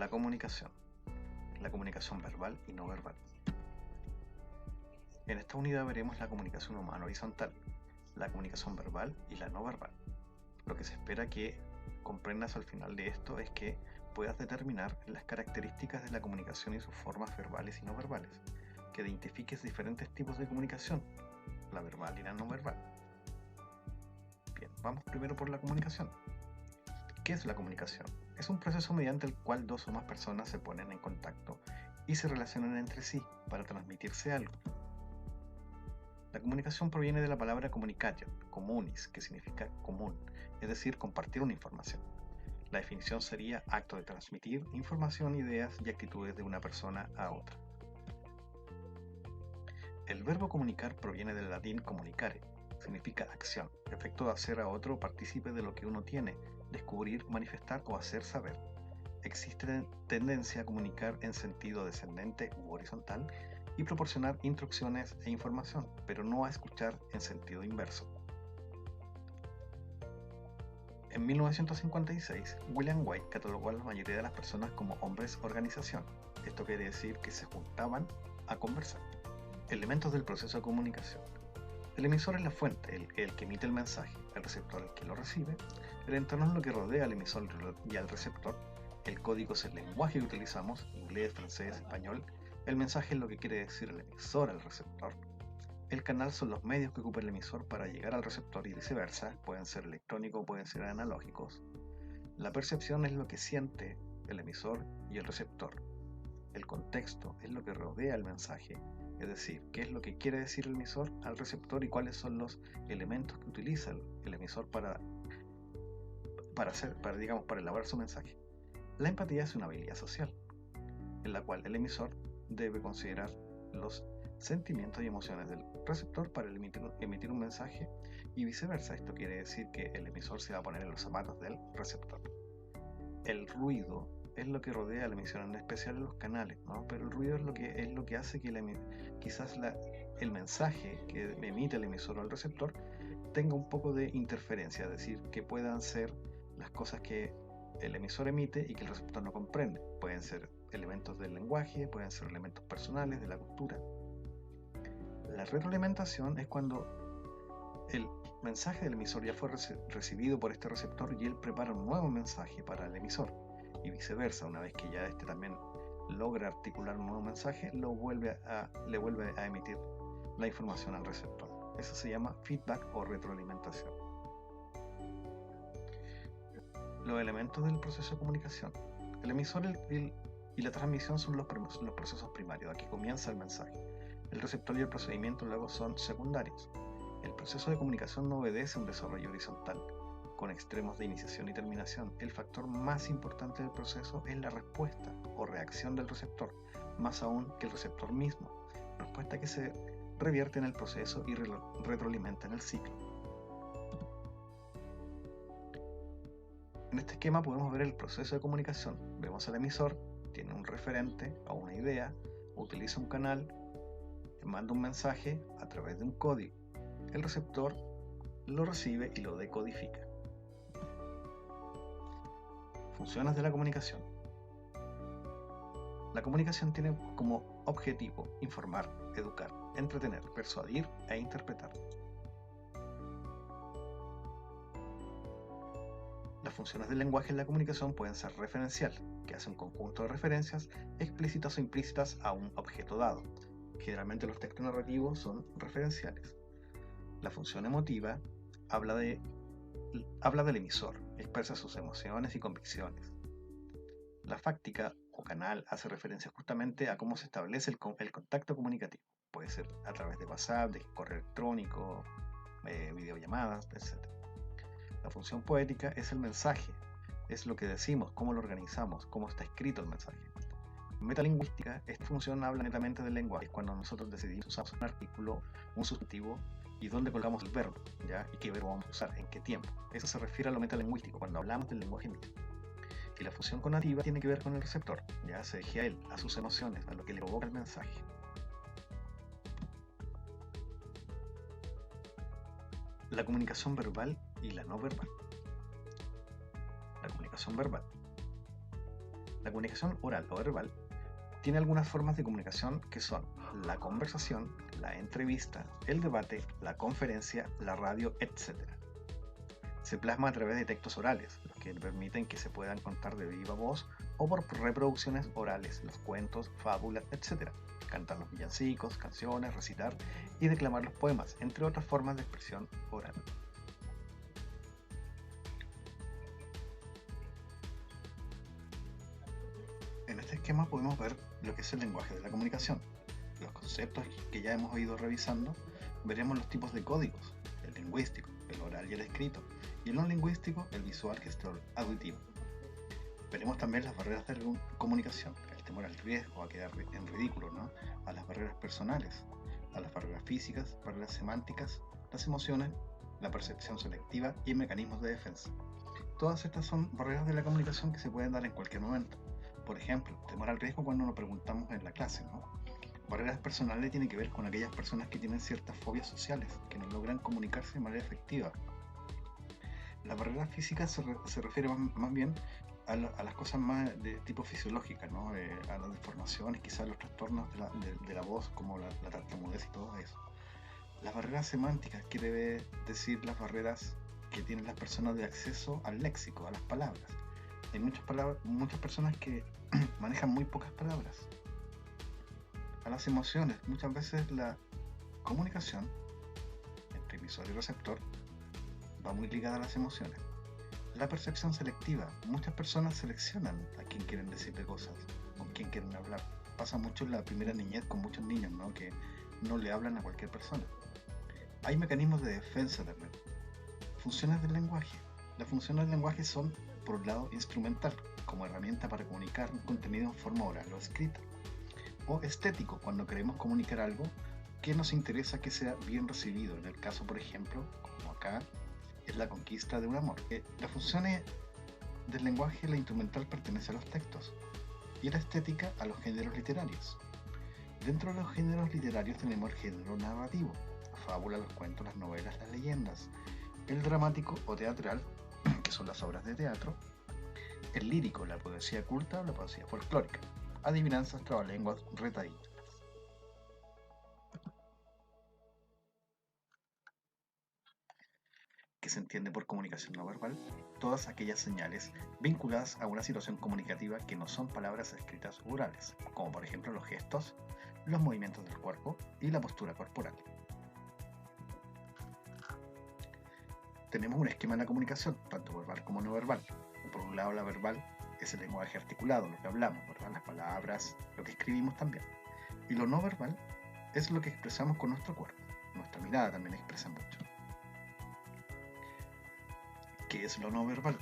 la comunicación verbal y no verbal. En esta unidad veremos la comunicación humana horizontal, la comunicación verbal y la no verbal. Lo que se espera que comprendas al final de esto es que puedas determinar las características de la comunicación y sus formas verbales y no verbales, que identifiques diferentes tipos de comunicación, la verbal y la no verbal. Bien, vamos primero por la comunicación. ¿Qué es la comunicación? Es un proceso mediante el cual dos o más personas se ponen en contacto y se relacionan entre sí para transmitirse algo. La comunicación proviene de la palabra communicatio, communis, que significa común, es decir, compartir una información. La definición sería acto de transmitir información, ideas y actitudes de una persona a otra. El verbo comunicar proviene del latín comunicare, significa acción, efecto de hacer a otro partícipe de lo que uno tiene, descubrir, manifestar o hacer saber. Existe tendencia a comunicar en sentido descendente u horizontal y proporcionar instrucciones e información, pero no a escuchar en sentido inverso. En 1956, William White catalogó a la mayoría de las personas como hombres organización. Esto quiere decir que se juntaban a conversar. Elementos del proceso de comunicación. El emisor es la fuente, el que emite el mensaje, el receptor el que lo recibe, el entorno es lo que rodea al emisor y al receptor, el código es el lenguaje que utilizamos, inglés, francés, español, el mensaje es lo que quiere decir el emisor al receptor, el canal son los medios que ocupa el emisor para llegar al receptor y viceversa, pueden ser electrónicos, pueden ser analógicos, la percepción es lo que siente el emisor y el receptor, el contexto es lo que rodea el mensaje, es decir, qué es lo que quiere decir el emisor al receptor y cuáles son los elementos que utiliza el emisor para elaborar su mensaje. La empatía es una habilidad social, en la cual el emisor debe considerar los sentimientos y emociones del receptor para emitir un mensaje y viceversa. Esto quiere decir que el emisor se va a poner en los zapatos del receptor. El ruido es lo que rodea la emisión, en especial en los canales, ¿no? Pero el ruido es lo que hace que el mensaje que emite el emisor o el receptor tenga un poco de interferencia, es decir, que puedan ser las cosas que el emisor emite y que el receptor no comprende. Pueden ser elementos del lenguaje, pueden ser elementos personales, de la cultura. La retroalimentación es cuando el mensaje del emisor ya fue recibido por este receptor y él prepara un nuevo mensaje para el emisor y viceversa. Una vez que ya este también logra articular un nuevo mensaje, le vuelve a emitir la información al receptor. Eso se llama feedback o retroalimentación. Los elementos del proceso de comunicación. El emisor y la transmisión son los procesos primarios. Aquí comienza el mensaje. El receptor y el procedimiento luego son secundarios. El proceso de comunicación no obedece a un desarrollo horizontal, con extremos de iniciación y terminación. El factor más importante del proceso es la respuesta o reacción del receptor, más aún que el receptor mismo. Respuesta que se revierte en el proceso y retroalimenta en el ciclo. En este esquema podemos ver el proceso de comunicación. Vemos al emisor, tiene un referente o una idea, utiliza un canal, manda un mensaje a través de un código. El receptor lo recibe y lo decodifica. Funciones de la comunicación. La comunicación tiene como objetivo informar, educar, entretener, persuadir e interpretar. Las funciones del lenguaje en la comunicación pueden ser referencial, que hace un conjunto de referencias explícitas o implícitas a un objeto dado. Generalmente los textos narrativos son referenciales. La función emotiva habla del emisor, expresa sus emociones y convicciones. La fáctica o canal hace referencia justamente a cómo se establece el contacto comunicativo. Puede ser a través de WhatsApp, de correo electrónico, videollamadas, etc. La función poética es el mensaje, es lo que decimos, cómo lo organizamos, cómo está escrito el mensaje. Metalingüística, esta función habla netamente del lenguaje, es cuando nosotros decidimos usar un artículo, un sustantivo y dónde colocamos el verbo, ¿ya? Y qué verbo vamos a usar, en qué tiempo. Eso se refiere a lo metalingüístico, cuando hablamos del lenguaje mismo. Y la función conativa tiene que ver con el receptor, ya se dirige a él, a sus emociones, a lo que le provoca el mensaje. La comunicación verbal y la no verbal. La comunicación verbal. La comunicación oral o verbal tiene algunas formas de comunicación que son la conversación, la entrevista, el debate, la conferencia, la radio, etc. Se plasma a través de textos orales, los que permiten que se puedan contar de viva voz o por reproducciones orales, los cuentos, fábulas, etc. Cantar los villancicos, canciones, recitar y declamar los poemas, entre otras formas de expresión oral. En este esquema podemos ver lo que es el lenguaje de la comunicación. Los conceptos que ya hemos ido revisando, veremos los tipos de códigos, el lingüístico, el oral y el escrito, y el no lingüístico, el visual, gestual, auditivo. Veremos también las barreras de comunicación, el temor al riesgo, a quedar en ridículo, ¿no? A las barreras personales, a las barreras físicas, barreras semánticas, las emociones, la percepción selectiva y mecanismos de defensa. Todas estas son barreras de la comunicación que se pueden dar en cualquier momento. Por ejemplo, temor al riesgo cuando nos preguntamos en la clase, ¿no? Barreras personales tienen que ver con aquellas personas que tienen ciertas fobias sociales, que no logran comunicarse de manera efectiva. Las barreras físicas se refieren más bien a las cosas más de tipo fisiológica, ¿no? A las deformaciones, quizás los trastornos de la voz, como la tartamudez y todo eso. Las barreras semánticas quiere decir las barreras que tienen las personas de acceso al léxico, a las palabras. Hay muchas personas que manejan muy pocas palabras. A las emociones, muchas veces la comunicación entre emisor y receptor va muy ligada a las emociones. La percepción selectiva, muchas personas seleccionan a quién quieren decirle cosas, con quién quieren hablar. Pasa mucho en la primera niñez con muchos niños, ¿no? Que no le hablan a cualquier persona. Hay mecanismos de defensa también. Funciones del lenguaje. Las funciones del lenguaje son, por un lado, instrumental, como herramienta para comunicar un contenido en forma oral o escrita. O estético, cuando queremos comunicar algo que nos interesa que sea bien recibido. En el caso, por ejemplo, como acá, es la conquista de un amor. Las funciones del lenguaje, la instrumental pertenece a los textos y la estética a los géneros literarios. Dentro de los géneros literarios tenemos el género narrativo, la fábula, los cuentos, las novelas, las leyendas, el dramático o teatral, que son las obras de teatro, el lírico, la poesía culta o la poesía folclórica, adivinanzas, trabalenguas, retahílas. Que se entiende por comunicación no verbal, todas aquellas señales vinculadas a una situación comunicativa que no son palabras escritas o orales, como por ejemplo los gestos, los movimientos del cuerpo y la postura corporal. Tenemos un esquema en la comunicación, tanto verbal como no verbal. Por un lado, la verbal es el lenguaje articulado, lo que hablamos, ¿verdad? Las palabras, lo que escribimos también. Y lo no verbal es lo que expresamos con nuestro cuerpo. Nuestra mirada también expresa mucho. ¿Qué es lo no verbal?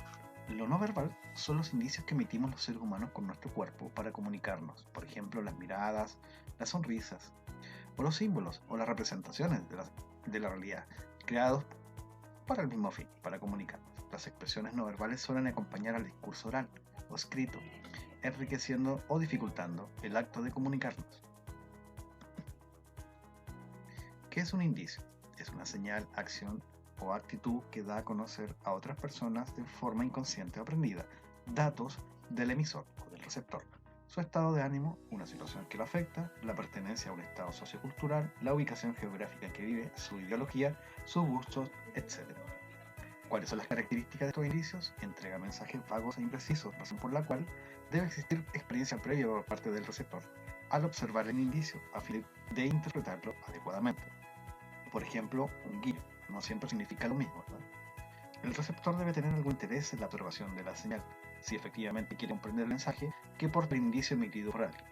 Lo no verbal son los indicios que emitimos los seres humanos con nuestro cuerpo para comunicarnos. Por ejemplo, las miradas, las sonrisas, o los símbolos o las representaciones de la realidad, creados para el mismo fin, para comunicarnos. Las expresiones no verbales suelen acompañar al discurso oral o escrito, enriqueciendo o dificultando el acto de comunicarnos. ¿Qué es un indicio? Es una señal, acción o actitud que da a conocer a otras personas de forma inconsciente o aprendida datos del emisor o del receptor, su estado de ánimo, una situación que lo afecta, la pertenencia a un estado sociocultural, la ubicación geográfica en que vive, su ideología, sus gustos, etc. ¿Cuáles son las características de estos indicios? Entrega mensajes vagos e imprecisos, razón por la cual debe existir experiencia previa por parte del receptor al observar el indicio a fin de interpretarlo adecuadamente. Por ejemplo, un guiño no siempre significa lo mismo, ¿verdad? El receptor debe tener algún interés en la observación de la señal, si efectivamente quiere comprender el mensaje que porta el indicio emitido por alguien.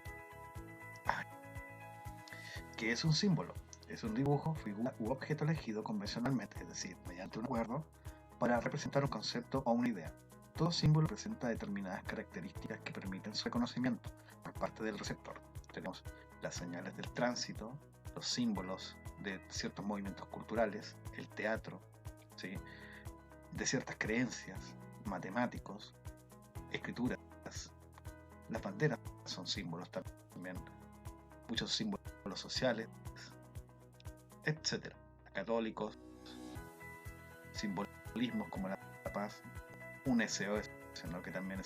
¿Qué es un símbolo? Es un dibujo, figura u objeto elegido convencionalmente, es decir, mediante un acuerdo, para representar un concepto o una idea. Todo símbolo presenta determinadas características que permiten su reconocimiento por parte del receptor. Tenemos las señales del tránsito, los símbolos de ciertos movimientos culturales, el teatro, ¿sí? De ciertas creencias, matemáticos, escrituras. Las banderas son símbolos también, muchos símbolos sociales, etc. Católicos, simbolismos como la paz, un SOS, ¿no? Que también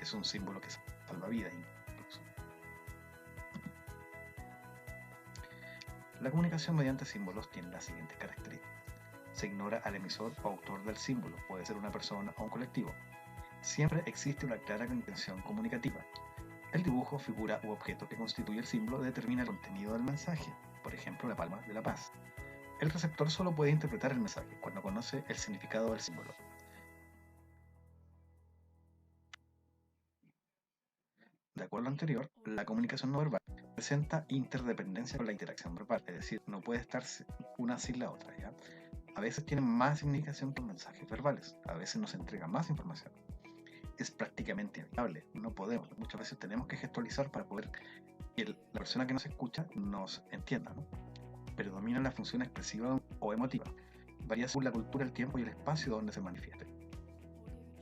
es un símbolo que salvavidas incluso. La comunicación mediante símbolos tiene las siguientes características. Se ignora al emisor o autor del símbolo, puede ser una persona o un colectivo. Siempre existe una clara intención comunicativa. El dibujo, figura u objeto que constituye el símbolo determina el contenido del mensaje, por ejemplo la palma de la paz. El receptor solo puede interpretar el mensaje cuando conoce el significado del símbolo. De acuerdo a lo anterior, la comunicación no verbal presenta interdependencia con la interacción verbal, es decir, no puede estar una sin la otra, ¿ya? A veces tienen más significación que los mensajes verbales, a veces nos entrega más información. Es prácticamente inevitable, no podemos, muchas veces tenemos que gestualizar para poder que la persona que nos escucha nos entienda, ¿no? Predomina la función expresiva o emotiva, varía según la cultura, el tiempo y el espacio donde se manifieste.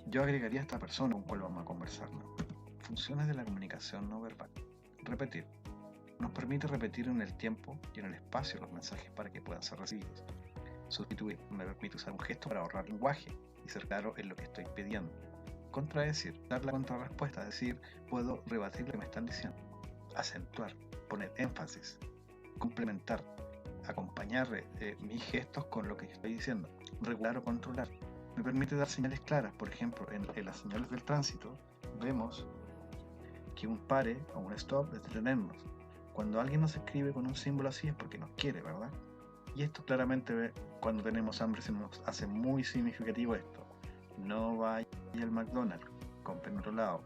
Yo agregaría a esta persona con cual vamos a conversar, ¿no? Funciones de la comunicación no verbal. Repetir. Nos permite repetir en el tiempo y en el espacio los mensajes para que puedan ser recibidos. Sustituir. Me permite usar un gesto para ahorrar lenguaje y ser claro en lo que estoy pidiendo. Contradecir. Dar la contrarrespuesta, es decir, puedo rebatir lo que me están diciendo. Acentuar. Poner énfasis. Complementar. Acompañar mis gestos con lo que estoy diciendo. Regular o controlar. Me permite dar señales claras. Por ejemplo, en las señales del tránsito vemos que un pare o un stop es detenernos. Cuando alguien nos escribe con un símbolo así es porque nos quiere, ¿verdad? Y esto claramente cuando tenemos hambre se nos hace muy significativo esto. No vaya al McDonald's, compre en otro lado.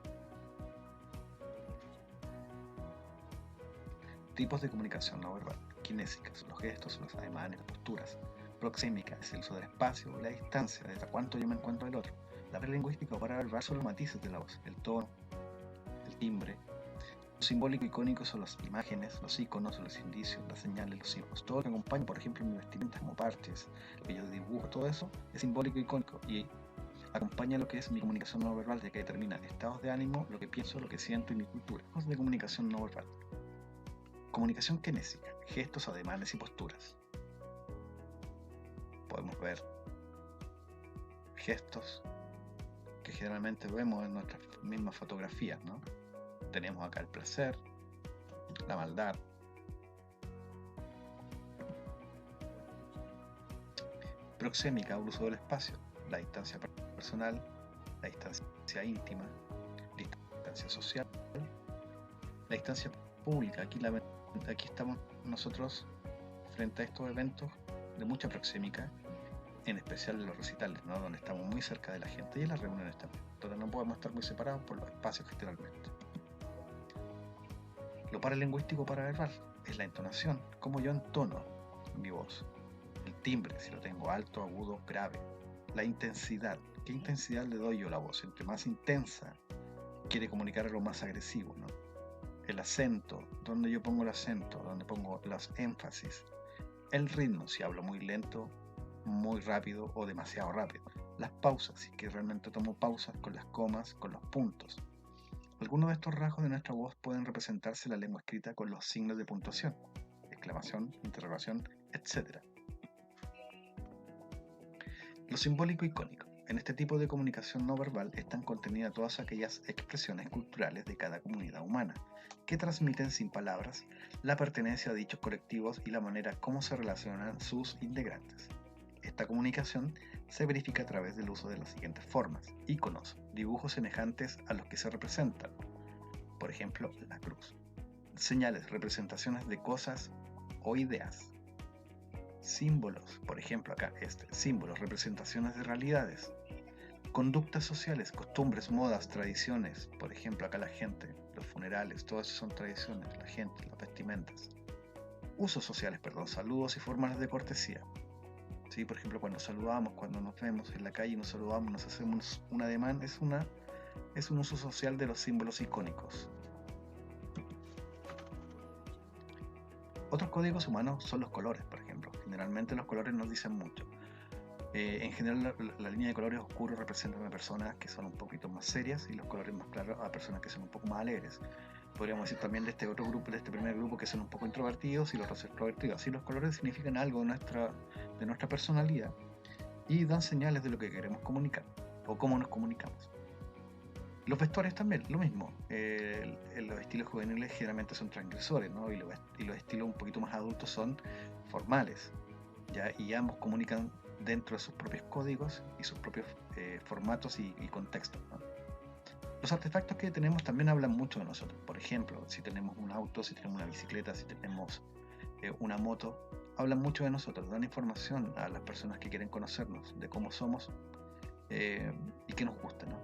Tipos de comunicación no verbal. Kinésica son los gestos, los ademanes, las posturas. Proxémica es el uso del espacio y la distancia, desde cuánto yo me encuentro del otro. La prelingüística o paraverbal son los matices de la voz, el tono, el timbre. Lo simbólico icónico son las imágenes, los iconos, los indicios, las señales, los símbolos. Todo lo que acompaña, por ejemplo, mi vestimenta, como parches, lo que yo dibujo, todo eso es simbólico y icónico y acompaña lo que es mi comunicación no verbal, ya que determina estados de ánimo, lo que pienso, lo que siento y mi cultura. Cosas de comunicación no verbal. Comunicación kinésica, gestos, ademanes y posturas. Podemos ver gestos que generalmente vemos en nuestras mismas fotografías, ¿no? Tenemos acá el placer, la maldad. Proxémica, uso del espacio, la distancia personal, la distancia íntima, la distancia social, la distancia pública. Aquí estamos nosotros frente a estos eventos de mucha proxémica, en especial en los recitales, ¿no? Donde estamos muy cerca de la gente, y en las reuniones también, donde no podemos estar muy separados por los espacios generalmente. Lo paralingüístico paraverbal es la entonación, cómo yo entono mi voz, el timbre, si lo tengo alto, agudo, grave, la intensidad, qué intensidad le doy yo a la voz, entre más intensa quiere comunicar algo más agresivo, ¿no? El acento, donde yo pongo el acento, donde pongo los énfasis, el ritmo, si hablo muy lento, muy rápido o demasiado rápido, las pausas, si que realmente tomo pausas con las comas, con los puntos. Algunos de estos rasgos de nuestra voz pueden representarse en la lengua escrita con los signos de puntuación, exclamación, interrogación, etc. Lo simbólico icónico. En este tipo de comunicación no verbal están contenidas todas aquellas expresiones culturales de cada comunidad humana, que transmiten sin palabras la pertenencia a dichos colectivos y la manera como se relacionan sus integrantes. Esta comunicación se verifica a través del uso de las siguientes formas: iconos, dibujos semejantes a los que se representan, por ejemplo, la cruz. Señales, representaciones de cosas o ideas. Símbolos, por ejemplo acá símbolos, representaciones de realidades. Conductas sociales, costumbres, modas, tradiciones, por ejemplo acá la gente, los funerales, todo eso son tradiciones, la gente, las vestimentas. Usos sociales, saludos y formas de cortesía. ¿Sí? Por ejemplo, cuando saludamos, cuando nos vemos en la calle y nos saludamos, nos hacemos un ademán, es un uso social de los símbolos icónicos. Otros códigos humanos son los colores, por ejemplo. Generalmente los colores nos dicen mucho. En general la línea de colores oscuros representan a personas que son un poquito más serias y los colores más claros a personas que son un poco más alegres. Podríamos decir también de este otro grupo, de este primer grupo, que son un poco introvertidos y los otros extrovertidos. Así los colores significan algo de nuestra personalidad y dan señales de lo que queremos comunicar o cómo nos comunicamos. Los vestuarios también, lo mismo. Los estilos juveniles generalmente son transgresores, ¿no? Y los estilos un poquito más adultos son formales, ¿ya? Y ambos comunican dentro de sus propios códigos y sus propios formatos y contextos, ¿no? Los artefactos que tenemos también hablan mucho de nosotros. Por ejemplo, si tenemos un auto, si tenemos una bicicleta, si tenemos una moto, hablan mucho de nosotros, dan información a las personas que quieren conocernos, de cómo somos y qué nos gusta, ¿no?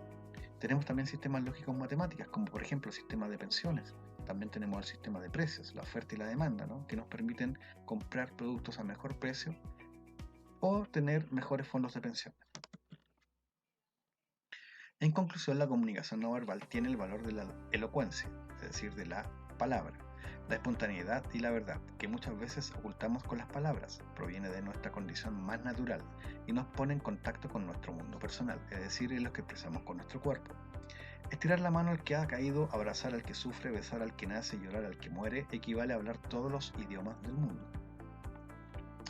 Tenemos también sistemas lógicos matemáticas, como por ejemplo el sistema de pensiones. También tenemos el sistema de precios, la oferta y la demanda, ¿no? Que nos permiten comprar productos a mejor precio o tener mejores fondos de pensión. En conclusión, la comunicación no verbal tiene el valor de la elocuencia, es decir, de la palabra, la espontaneidad y la verdad, que muchas veces ocultamos con las palabras, proviene de nuestra condición más natural y nos pone en contacto con nuestro mundo personal, es decir, en lo que expresamos con nuestro cuerpo. Estirar la mano al que ha caído, abrazar al que sufre, besar al que nace, llorar al que muere, equivale a hablar todos los idiomas del mundo.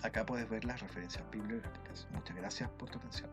Acá puedes ver las referencias bibliográficas. Muchas gracias por tu atención.